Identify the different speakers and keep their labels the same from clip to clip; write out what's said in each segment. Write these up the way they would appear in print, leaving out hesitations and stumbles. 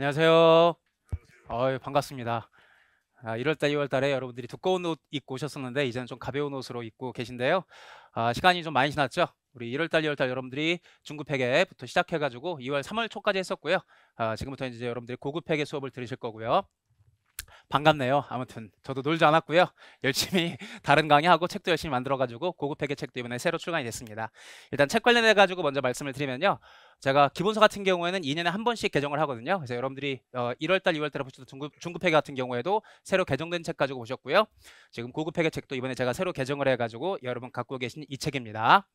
Speaker 1: 안녕하세요. 반갑습니다. 1월달, 2월달에 여러분들이 두꺼운 옷 입고 오셨었는데 이제는 좀 가벼운 옷으로 입고 계신데요. 시간이 좀 많이 지났죠? 우리 1월달, 2월달 여러분들이 중급 회계부터 시작해가지고 2월, 3월 초까지 했었고요. 지금부터 이제 여러분들이 고급 회계 수업을 들으실 거고요. 반갑네요. 아무튼 저도 놀지 않았고요. 열심히 다른 강의하고 책도 열심히 만들어가지고 고급 회계 책도 이번에 새로 출간이 됐습니다. 일단 책 관련해가지고 먼저 말씀을 드리면요. 제가 기본서 같은 경우에는 2년에 한 번씩 개정을 하거든요. 그래서 여러분들이 1월달, 2월달에 보셔도 중급 회계 같은 경우에도 새로 개정된 책 가지고 보셨고요. 지금 고급 회계 책도 이번에 제가 새로 개정을 해가지고 여러분 갖고 계신 이 책입니다.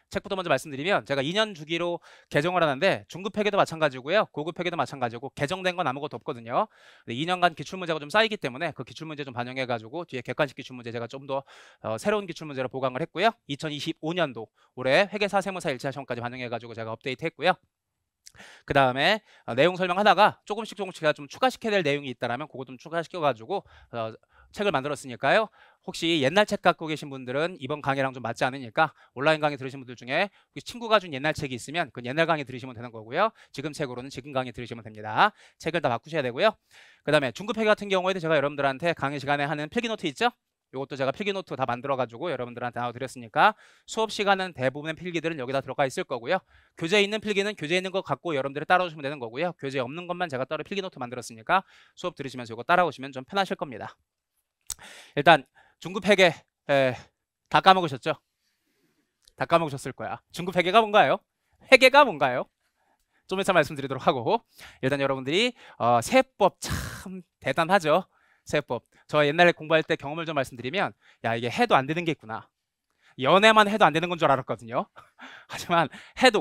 Speaker 1: 책부터 먼저 말씀드리면 제가 2년 주기로 개정을 하는데 중급 회계도 마찬가지고요. 고급 회계도 마찬가지고 개정된 건 아무것도 없거든요. 2년간 기출문제가 좀 쌓이기 때문에 그 기출문제 좀 반영해가지고 뒤에 객관식 기출문제 제가 좀 더 새로운 기출문제로 보강을 했고요. 2025년도 올해 회계사 세무사 1차 시험까지 반영해가지고 제가 업데이트 했고요. 그 다음에 내용 설명하다가 조금씩 제가 좀 추가시켜야 될 내용이 있다면 그거 좀 추가시켜가지고 책을 만들었으니까요. 혹시 옛날 책 갖고 계신 분들은 이번 강의랑 좀 맞지 않으니까 온라인 강의 들으신 분들 중에 혹시 친구가 준 옛날 책이 있으면 그 옛날 강의 들으시면 되는 거고요. 지금 책으로는 지금 강의 들으시면 됩니다. 책을 다 바꾸셔야 되고요. 그 다음에 중급 회계 같은 경우에도 제가 여러분들한테 강의 시간에 하는 필기노트 있죠? 이것도 제가 필기노트 다 만들어가지고 여러분들한테 나눠드렸으니까 수업 시간은 대부분의 필기들은 여기다 들어가 있을 거고요. 교재에 있는 필기는 교재에 있는 거 갖고 여러분들이 따라오시면 되는 거고요. 교재에 없는 것만 제가 따로 필기노트 만들었으니까 수업 들으시면서 이거 따라오시면 좀 편하실 겁니다. 일단 중급 회계 다 까먹으셨죠? 다 까먹으셨을 거야. 중급 회계가 뭔가요? 회계가 뭔가요? 좀 이따 말씀드리도록 하고 일단 여러분들이 세법 참 대단하죠. 세법. 저 옛날에 공부할 때 경험을 좀 말씀드리면 야 이게 해도 안 되는 게 있구나. 연애만 해도 안 되는 건 줄 알았거든요. 하지만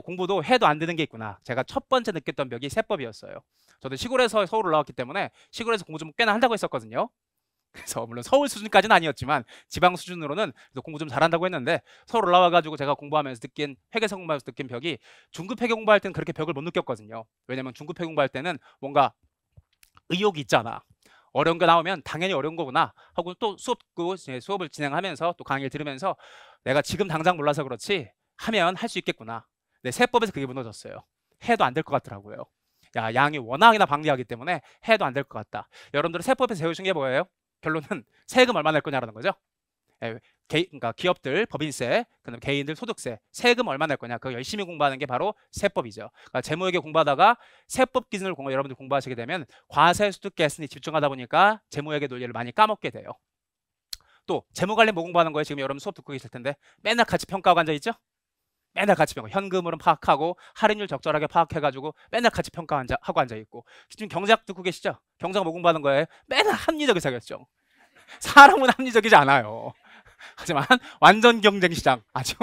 Speaker 1: 공부도 해도 안 되는 게 있구나. 제가 첫 번째 느꼈던 벽이 세법이었어요. 저도 시골에서 서울 올라왔기 때문에 시골에서 공부 좀 꽤나 한다고 했었거든요. 그래서 물론 서울 수준까지는 아니었지만 지방 수준으로는 공부 좀 잘한다고 했는데 서울 올라와가지고 제가 공부하면서 회계사 공부하면서 느낀 벽이 중급 회계 공부할 때는 그렇게 벽을 못 느꼈거든요. 왜냐면 중급 회계 공부할 때는 뭔가 의욕이 있잖아. 어려운 거 나오면 당연히 어려운 거구나 하고 또 수업을 진행하면서 또 강의를 들으면서 내가 지금 당장 몰라서 그렇지 하면 할 수 있겠구나. 근데 세법에서 그게 무너졌어요. 해도 안 될 것 같더라고요. 야 양이 워낙이나 방대하기 때문에 해도 안 될 것 같다. 여러분들은 세법에서 배우신 게 뭐예요? 결론은 세금 얼마 낼 거냐라는 거죠. 그러니까 기업들 법인세, 그다음 개인들 소득세, 세금 얼마 낼 거냐. 그거 열심히 공부하는 게 바로 세법이죠. 그러니까 재무회계 공부하다가 세법 기준을 여러분들 공부하시게 되면 과세소득계산에 집중하다 보니까 재무회계 논리를 많이 까먹게 돼요. 또 재무 관련 뭐 공부하는 거예요? 지금 여러분 수업 듣고 계실 텐데 맨날 같이 평가하고 앉아 있죠? 맨날 같이 현금으로 파악하고 할인율 적절하게 파악해가지고 맨날 같이 평가하고 앉아 있고 지금 경제학 듣고 계시죠? 경제학 뭐 공부하는 거예요? 맨날 합리적 의사결정. 사람은 합리적이지 않아요. 하지만 완전 경쟁시장 아주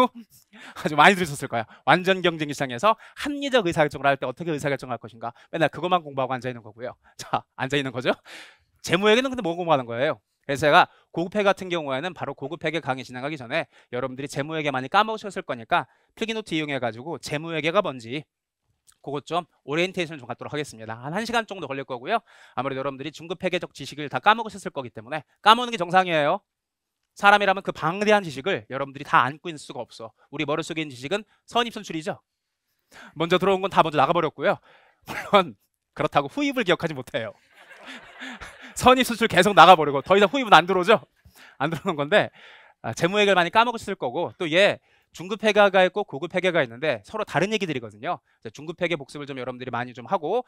Speaker 1: 많이 들으셨을 거야. 완전 경쟁시장에서 합리적 의사결정을 할 때 어떻게 의사결정할 것인가 맨날 그것만 공부하고 앉아 있는 거고요. 자, 앉아 있는 거죠. 재무회계는 근데 뭐 공부하는 거예요? 그래서 제가 고급회계 같은 경우에는 바로 고급회계 강의 진행하기 전에 여러분들이 재무회계 많이 까먹으셨을 거니까 필기노트 이용해가지고 재무회계가 뭔지 그것 좀 오리엔테이션 좀 갖도록 하겠습니다. 한 1시간 정도 걸릴 거고요. 아무래도 여러분들이 중급회계적 지식을 다 까먹으셨을 거기 때문에 까먹는 게 정상이에요. 사람이라면 그 방대한 지식을 여러분들이 다 안고 있을 수가 없어. 우리 머릿속에 있는 지식은 선입선출이죠. 먼저 들어온 건 다 먼저 나가버렸고요. 물론 그렇다고 후입을 기억하지 못해요. 선입선출 계속 나가버리고 더 이상 후입은 안 들어오죠. 안 들어오는 건데 재무회계를 많이 까먹으셨을 거고 또 중급 회계가 있고 고급 회계가 있는데 서로 다른 얘기들이거든요. 중급 회계 복습을 좀 여러분들이 많이 좀 하고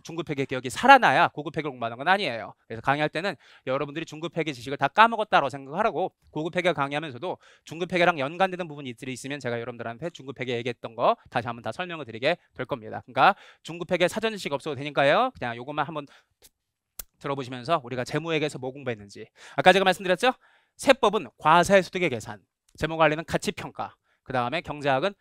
Speaker 1: 중급 회계 기억이 살아나야 고급 회계를 공부하는 건 아니에요. 그래서 강의할 때는 여러분들이 중급 회계 지식을 다 까먹었다고 생각하라고 고급 회계 강의하면서도 중급 회계랑 연관되는 부분이 있으면 제가 여러분들한테 중급 회계 얘기했던 거 다시 한번 다 설명을 드리게 될 겁니다. 그러니까 중급 회계 사전 지식 없어도 되니까요. 그냥 요것만 한번 들어보시면서 우리가 재무회계에서 뭐 공부했는지 아까 제가 말씀드렸죠? 세법은 과세소득의 계산, 재무관리는 가치평가, 그 다음에 경제학은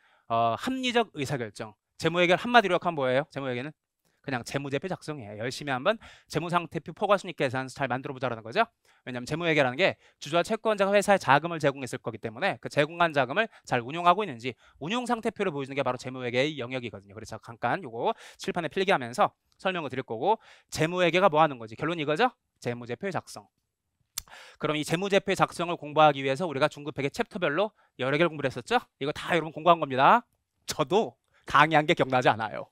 Speaker 1: 합리적 의사결정. 재무회계를 한마디로 요약하면 뭐예요? 재무회계는 그냥 재무제표 작성이에요. 열심히 한번 재무상태표 포괄순이익 계산 잘 만들어보자라는 거죠. 왜냐하면 재무회계라는 게 주주와 채권자가 회사에 자금을 제공했을 거기 때문에 그 제공한 자금을 잘 운용하고 있는지 운용상태표를 보여주는 게 바로 재무회계의 영역이거든요. 그래서 잠깐 요거 칠판에 필기하면서 설명을 드릴 거고 재무회계가 뭐 하는 거지? 결론이 이거죠? 재무제표 작성. 그럼 이 재무제표 작성을 공부하기 위해서 우리가 중급회계 챕터별로 여러 개를 공부를 했었죠? 이거 다 여러분 공부한 겁니다. 저도 강의한 게 기억나지 않아요.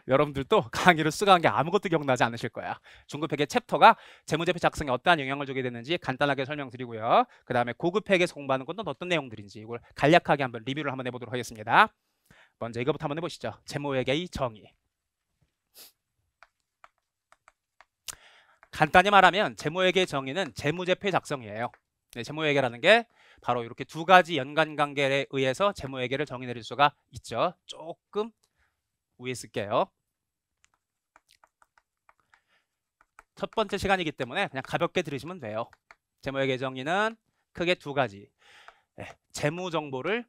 Speaker 1: 여러분들도 강의를 쓰고 한 게 아무것도 기억나지 않으실 거야. 중급 회계 챕터가 재무제표 작성에 어떠한 영향을 주게 되는지 간단하게 설명드리고요. 그 다음에 고급 회계에서 공부하는 건 어떤 내용들인지 이걸 간략하게 한번 리뷰를 한번 해보도록 하겠습니다. 먼저 이거부터 한번 해보시죠. 재무회계의 정의. 간단히 말하면 재무회계의 정의는 재무제표의 작성이에요. 네, 재무회계라는 게 바로 이렇게 두 가지 연관관계에 의해서 재무회계를 정의 내릴 수가 있죠. 조금 위에 쓸게요. 첫 번째 시간이기 때문에 그냥 가볍게 들으시면 돼요. 재무회계 정의는 크게 두 가지. 네, 재무 정보를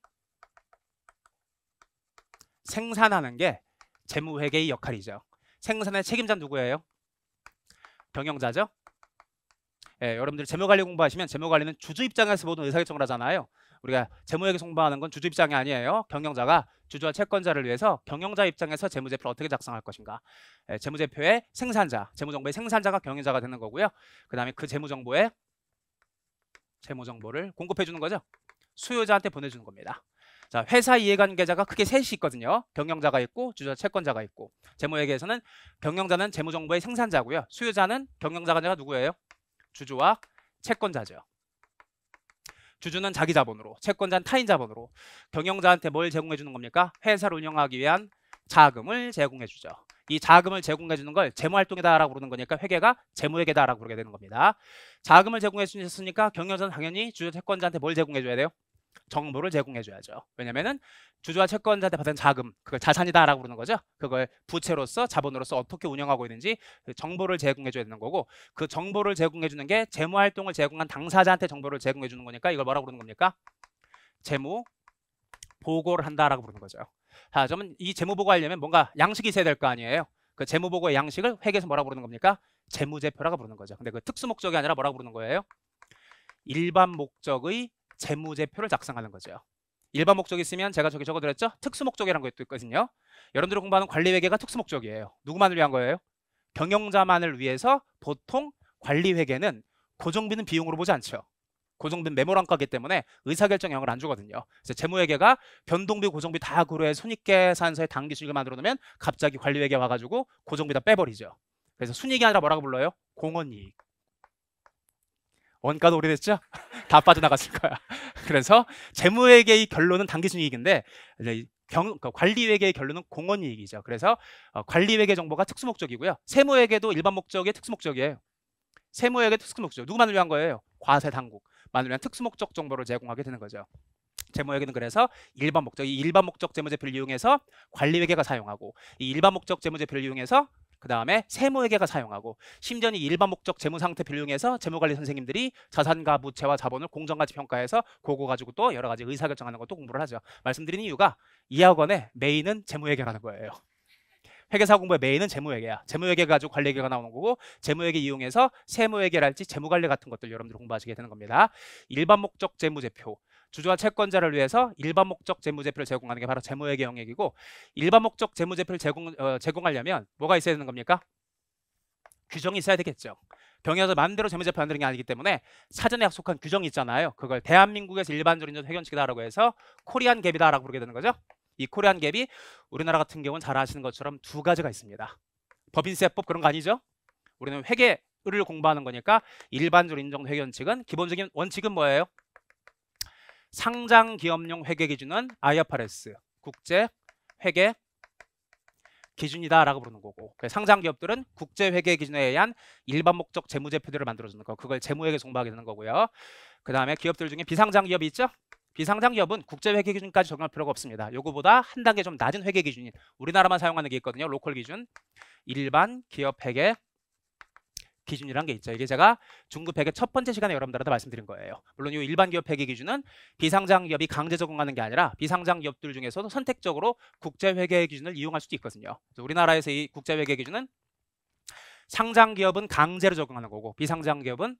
Speaker 1: 생산하는 게 재무회계의 역할이죠. 생산의 책임자는 누구예요? 경영자죠. 예, 여러분들 재무관리 공부하시면 재무관리는 주주 입장에서 모든 의사결정을 하잖아요. 우리가 재무회계 공부하는 건 주주 입장이 아니에요. 경영자가 주주와 채권자를 위해서 경영자 입장에서 재무제표를 어떻게 작성할 것인가. 예, 재무제표의 생산자, 재무정보의 생산자가 경영자가 되는 거고요. 그 다음에 그 재무정보를 공급해 주는 거죠. 수요자한테 보내주는 겁니다. 자, 회사 이해관계자가 크게 셋이 있거든요. 경영자가 있고 주주와 채권자가 있고. 재무회계에서는 경영자는 재무정보의 생산자고요. 수요자는 경영자가 누구예요? 주주와 채권자죠. 주주는 자기 자본으로, 채권자는 타인 자본으로. 경영자한테 뭘 제공해 주는 겁니까? 회사를 운영하기 위한 자금을 제공해 주죠. 이 자금을 제공해 주는 걸 재무활동이다라고 부르는 거니까 회계가 재무회계다라고 부르게 되는 겁니다. 자금을 제공해 주셨으니까 경영자는 당연히 주주 채권자한테 뭘 제공해 줘야 돼요? 정보를 제공해 줘야죠. 왜냐면은 주주와 채권자한테 받은 자금, 그걸 자산이다라고 부르는 거죠. 그걸 부채로서 자본으로서 어떻게 운영하고 있는지 그 정보를 제공해 줘야 되는 거고, 그 정보를 제공해 주는 게 재무활동을 제공한 당사자한테 정보를 제공해 주는 거니까 이걸 뭐라고 부르는 겁니까? 재무 보고를 한다라고 부르는 거죠. 자, 그러면 이 재무 보고하려면 뭔가 양식이 있어야 될 거 아니에요. 그 재무 보고의 양식을 회계에서 뭐라고 부르는 겁니까? 재무제표라고 부르는 거죠. 근데 그 특수 목적이 아니라 뭐라고 부르는 거예요? 일반 목적의 재무제표를 작성하는 거죠. 일반 목적이 있으면 제가 저기 적어드렸죠? 특수 목적이라는 것도 있거든요. 여러분들이 공부하는 관리회계가 특수 목적이에요. 누구만을 위한 거예요? 경영자만을 위해서 보통 관리회계는 고정비는 비용으로 보지 않죠. 고정비는 메모란가기 때문에 의사결정 영향을 안 주거든요. 그래서 재무회계가 변동비, 고정비 다 고려해 손익계산서에 당기순익을 만들어 놓으면 갑자기 관리회계 와가지고 고정비 다 빼버리죠. 그래서 순이익이 아니라 뭐라고 불러요? 공헌이익. 원가도 오래됐죠? 다 빠져나갔을 거야. 그래서 재무회계의 결론은 당기순이익인데 관리회계의 결론은 공헌이익이죠. 그래서 관리회계 정보가 특수목적이고요. 세무회계도 일반 목적의 특수목적이에요. 세무회계 특수목적. 누구만을 위한 거예요? 과세당국만을 위한 특수목적 정보를 제공하게 되는 거죠. 재무회계는 그래서 일반 목적, 이 일반 목적 재무제표를 이용해서 관리회계가 사용하고, 이 일반 목적 재무제표를 이용해서 그 다음에 세무회계가 사용하고, 심지어는 일반 목적 재무상태표를 이용해서 재무관리 선생님들이 자산과 부채와 자본을 공정가치 평가해서 그거 가지고 또 여러 가지 의사결정하는 것도 공부를 하죠. 말씀드린 이유가 이 학원의 메인은 재무회계라는 거예요. 회계사 공부의 메인은 재무회계야. 재무회계 가지고 관리회계가 나오는 거고, 재무회계 이용해서 세무회계랄지 재무관리 같은 것들 여러분들 공부하시게 되는 겁니다. 일반 목적 재무제표, 주주와 채권자를 위해서 일반 목적 재무제표를 제공하는 게 바로 재무회계 영역이고, 일반 목적 재무제표를 제공하려면 뭐가 있어야 되는 겁니까? 규정이 있어야 되겠죠. 경영에서 마음대로 재무제표 만드는 게 아니기 때문에 사전에 약속한 규정이 있잖아요. 그걸 대한민국에서 일반적인 회계원칙이다라고 해서 코리안 갭이다라고 부르게 되는 거죠. 이 코리안 갭이 우리나라 같은 경우는 잘 아시는 것처럼 두 가지가 있습니다. 법인세법 그런 거 아니죠? 우리는 회계를 공부하는 거니까 일반적으로 인정된 회계원칙은 기본적인 원칙은 뭐예요? 상장기업용 회계기준은 IFRS, 국제회계 기준이다라고 부르는 거고, 상장기업들은 국제회계기준에 의한 일반 목적 재무제표들을 만들어주는 거, 그걸 재무회계 공부하게 되는 거고요. 그 다음에 기업들 중에 비상장기업이 있죠? 비상장기업은 국제회계 기준까지 적용할 필요가 없습니다. 요거보다 한 단계 좀 낮은 회계 기준인 우리나라만 사용하는 게 있거든요. 로컬 기준, 일반 기업 회계 기준이란 게 있죠. 이게 제가 중급 회계 첫 번째 시간에 여러분들한테 말씀드린 거예요. 물론 이 일반 기업 회계 기준은 비상장기업이 강제 적용하는 게 아니라 비상장기업들 중에서도 선택적으로 국제회계 기준을 이용할 수도 있거든요. 그래서 우리나라에서 이 국제회계 기준은 상장기업은 강제로 적용하는 거고, 비상장기업은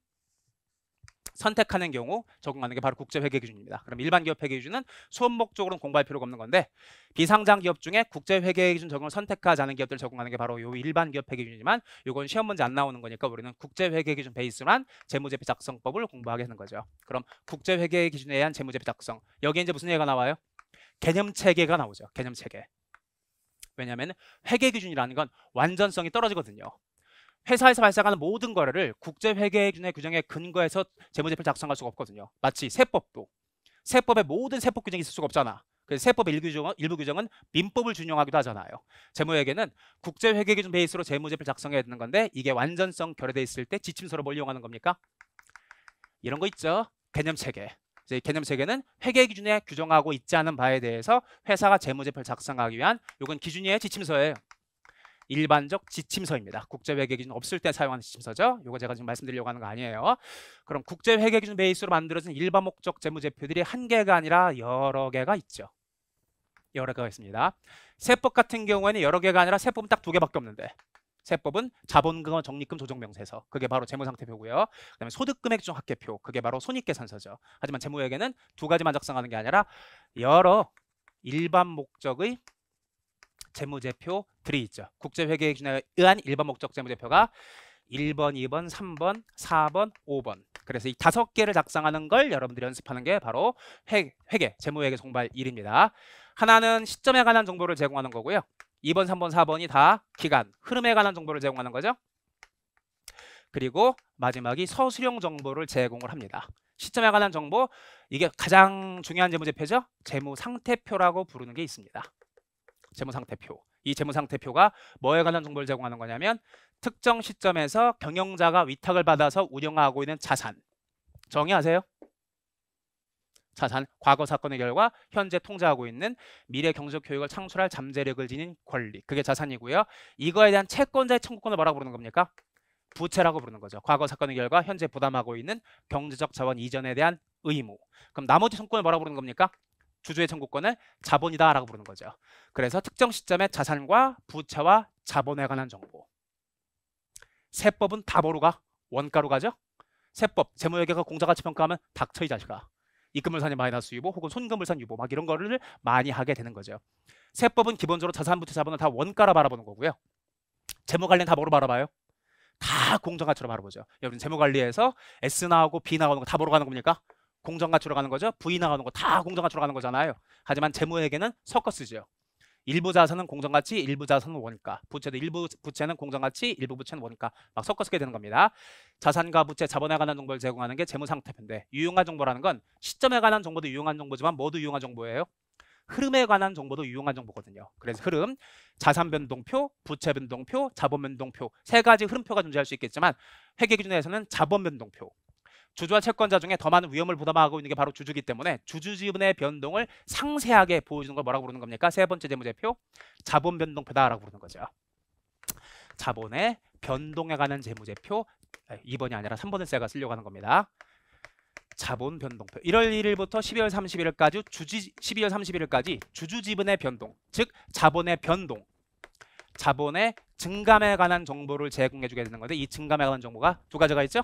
Speaker 1: 선택하는 경우 적용하는 게 바로 국제회계 기준입니다. 그럼 일반 기업 회계 기준은 수업 목적으로는 공부할 필요가 없는 건데, 비상장 기업 중에 국제회계 기준 적용을 선택하지 않은 기업들 적용하는 게 바로 요 일반 기업 회계 기준이지만, 이건 시험 문제 안 나오는 거니까 우리는 국제회계 기준 베이스로 한 재무제표 작성법을 공부하게 하는 거죠. 그럼 국제회계 기준에 의한 재무제표 작성, 여기에 이제 무슨 얘기가 나와요? 개념체계가 나오죠. 개념체계. 왜냐하면 회계 기준이라는 건 완전성이 떨어지거든요. 회사에서 발생하는 모든 거래를 국제회계 기준의 규정에 근거해서 재무제표를 작성할 수가 없거든요. 마치 세법도 세법에 모든 세법 규정이 있을 수가 없잖아. 그래서 세법의 일부 규정은 민법을 준용하기도 하잖아요. 재무회계는 국제회계 기준 베이스로 재무제표를 작성해야 되는 건데 이게 완전성 결여돼 있을 때 지침서로 뭘 이용하는 겁니까? 이런 거 있죠. 개념체계. 이제 개념체계는 회계 기준에 규정하고 있지 않은 바에 대해서 회사가 재무제표를 작성하기 위한 요건 기준이에요, 지침서예요. 일반적 지침서입니다. 국제회계 기준 없을 때 사용하는 지침서죠. 이거 제가 지금 말씀드리려고 하는 거 아니에요. 그럼 국제회계 기준 베이스로 만들어진 일반 목적 재무제표들이 한 개가 아니라 여러 개가 있죠. 여러 개가 있습니다. 세법 같은 경우에는 여러 개가 아니라 세법은 딱 2개밖에 없는데 세법은 자본금과 적립금 조정명세서 그게 바로 재무상태표고요. 그다음에 소득금액 중 합계표 그게 바로 손익계산서죠. 하지만 재무회계는 2가지만 작성하는 게 아니라 여러 일반 목적의 재무제표들이 있죠. 국제회계 기준에 의한 일반 목적 재무제표가 1번, 2번, 3번, 4번, 5번. 그래서 이 5개를 작성하는 걸 여러분들이 연습하는 게 바로 회계, 재무회계 종발 1입니다. 하나는 시점에 관한 정보를 제공하는 거고요. 2번, 3번, 4번이 다 기간, 흐름에 관한 정보를 제공하는 거죠. 그리고 마지막이 서술형 정보를 제공을 합니다. 시점에 관한 정보, 이게 가장 중요한 재무제표죠. 재무상태표라고 부르는 게 있습니다. 재무상태표. 이 재무상태표가 뭐에 관한 정보를 제공하는 거냐면 특정 시점에서 경영자가 위탁을 받아서 운영하고 있는 자산. 정의하세요. 자산, 과거 사건의 결과 현재 통제하고 있는 미래 경제적 효익을 창출할 잠재력을 지닌 권리. 그게 자산이고요. 이거에 대한 채권자의 청구권을 뭐라고 부르는 겁니까? 부채라고 부르는 거죠. 과거 사건의 결과 현재 부담하고 있는 경제적 자원 이전에 대한 의무. 그럼 나머지 청구권을 뭐라고 부르는 겁니까? 주주의 청구권을 자본이다라고 부르는 거죠. 그래서 특정 시점에 자산과 부채와 자본에 관한 정보. 세법은 다 뭐로 가? 원가로 가죠. 세법, 재무회계가 공자가치평가하면 닥쳐 이 자식아. 입금물산이 마이너스 유보 혹은 손금물산 유보 막 이런 거를 많이 하게 되는 거죠. 세법은 기본적으로 자산, 부채, 자본을 다 원가로 바라보는 거고요. 재무관리는 다 뭐로 바라봐요? 다 공정가치로 바라보죠. 여러분 재무관리에서 S 나오고 B 나오는 거 다 뭐로 가는 겁니까? 공정가치로 가는 거죠. V 나가는 거 다 공정가치로 가는 거잖아요. 하지만 재무회계는 섞어 쓰죠. 일부 자산은 공정가치, 일부 자산은 원가. 부채도 일부 부채는 공정가치, 일부 부채는 원가. 막 섞어 쓰게 되는 겁니다. 자산과 부채, 자본에 관한 정보를 제공하는 게 재무상태표인데 유용한 정보라는 건 시점에 관한 정보도 유용한 정보지만 뭐도 유용한 정보예요? 흐름에 관한 정보도 유용한 정보거든요. 그래서 흐름, 자산 변동표, 부채 변동표, 자본 변동표 3가지 흐름표가 존재할 수 있겠지만 회계 기준에서는 자본 변동표. 주주와 채권자 중에 더 많은 위험을 부담하고 있는 게 바로 주주이기 때문에 주주 지분의 변동을 상세하게 보여주는 걸 뭐라고 부르는 겁니까? 3번째 재무제표, 자본 변동표다라고 부르는 거죠. 자본의 변동에 관한 재무제표 2번이 아니라 3번을 제가 쓰려고 하는 겁니다. 자본 변동표. 1월 1일부터 12월 31일까지 12월 31일까지 주주 지분의 변동, 즉 자본의 변동, 자본의 증감에 관한 정보를 제공해 주게 되는 건데 이 증감에 관한 정보가 2가지가 있죠.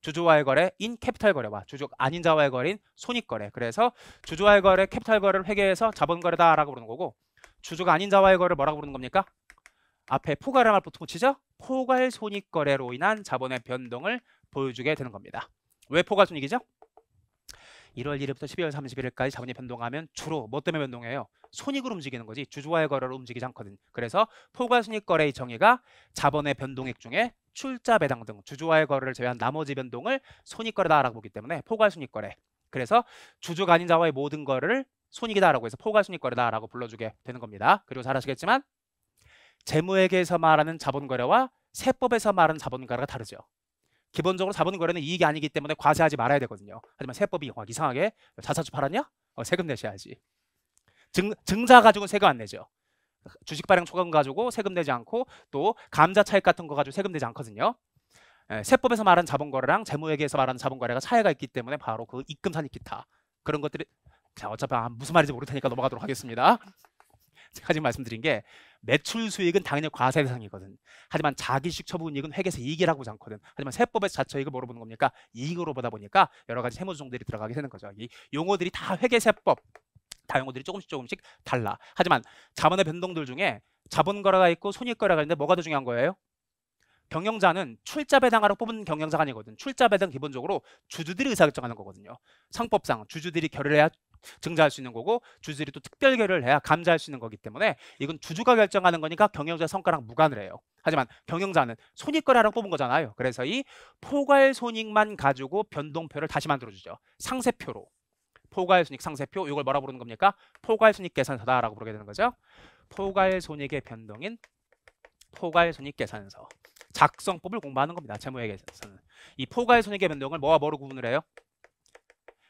Speaker 1: 주주와의 거래, 인 캐피탈 거래와 주주 아닌 자와의 거래인 손익 거래. 그래서 주주와의 거래, 캐피탈 거래를 회계해서 자본 거래다라고 부르는 거고 주주가 아닌 자와의 거래를 뭐라고 부르는 겁니까? 앞에 포괄을 보통 치죠. 포괄 손익 거래로 인한 자본의 변동을 보여주게 되는 겁니다. 왜 포괄 손익이죠? 1월 1일부터 12월 31일까지 자본이 변동하면 주로 뭐 때문에 변동해요? 손익으로 움직이는 거지 주주와의 거래로 움직이지 않거든. 그래서 포괄손익거래의 정의가 자본의 변동액 중에 출자 배당 등 주주와의 거래를 제외한 나머지 변동을 손익거래다라고 보기 때문에 포괄손익거래. 그래서 주주가 아닌 자와의 모든 거래를 손익이다라고 해서 포괄손익거래다라고 불러주게 되는 겁니다. 그리고 잘 아시겠지만 재무회계에서 말하는 자본거래와 세법에서 말하는 자본거래가 다르죠. 기본적으로 자본거래는 이익이 아니기 때문에 과세하지 말아야 되거든요. 하지만 세법이 이상하게 자사주 팔았냐? 세금 내셔야지. 증자 가지고 세금 안 내죠. 주식 발행 초과금 가지고 세금 내지 않고 또 감자 차익 같은 거 가지고 세금 내지 않거든요. 세법에서 말하는 자본거래랑 재무회계에서 말하는 자본거래가 차이가 있기 때문에 바로 그 입금 산입 기타 그런 것들이 자 어차피 무슨 말인지 모를 테니까 넘어가도록 하겠습니다. 제가 지금 말씀드린 게 매출 수익은 당연히 과세 대상이거든. 하지만 자기식 처분이익은 회계에서 이익이라고 보지 않거든. 하지만 세법에서 자처이익을 뭐로 보는 겁니까? 이익으로 보다 보니까 여러 가지 세무조정들이 들어가게 되는 거죠. 이 용어들이 다 회계세법 다 용어들이 조금씩 달라. 하지만 자본의 변동들 중에 자본거래가 있고 손익거래가 있는데 뭐가 더 중요한 거예요? 경영자는 출자 배당하러 뽑은 경영자가 아니거든. 출자 배당 기본적으로 주주들이 의사결정하는 거거든요. 상법상 주주들이 결의를 해야 증자할 수 있는 거고 주주들이 또 특별계를 해야 감자할 수 있는 거기 때문에 이건 주주가 결정하는 거니까 경영자의 성과랑 무관을 해요. 하지만 경영자는 손익거래랑 뽑은 거잖아요. 그래서 이 포괄손익만 가지고 변동표를 다시 만들어주죠. 상세표로. 포괄손익 상세표, 이걸 뭐라 부르는 겁니까? 포괄손익 계산서다라고 부르게 되는 거죠. 포괄손익의 변동인 포괄손익 계산서. 작성법을 공부하는 겁니다. 재무회계에서는. 이 포괄손익의 변동을 뭐와 뭐로 구분을 해요?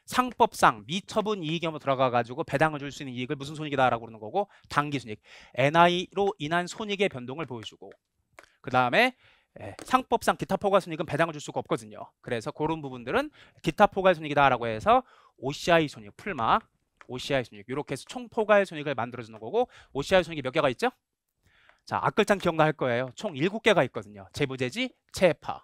Speaker 1: 상법상 미처분 이익이 한번 들어가가지고 배당을 줄 수 있는 이익을 무슨 손익이다라고 그러는 거고, 당기순익, NI로 인한 손익의 변동을 보여주고, 그 다음에 상법상 기타 포괄손익은 배당을 줄 수가 없거든요. 그래서 그런 부분들은 기타 포괄손익이다라고 해서 OCI 손익, 풀마, OCI 손익 이렇게 해서 총 포괄손익을 만들어주는 거고, OCI 손익이 몇 개가 있죠? 자, 앞글자는 기억날 거예요. 총 7개가 있거든요. 재부재지, 체파.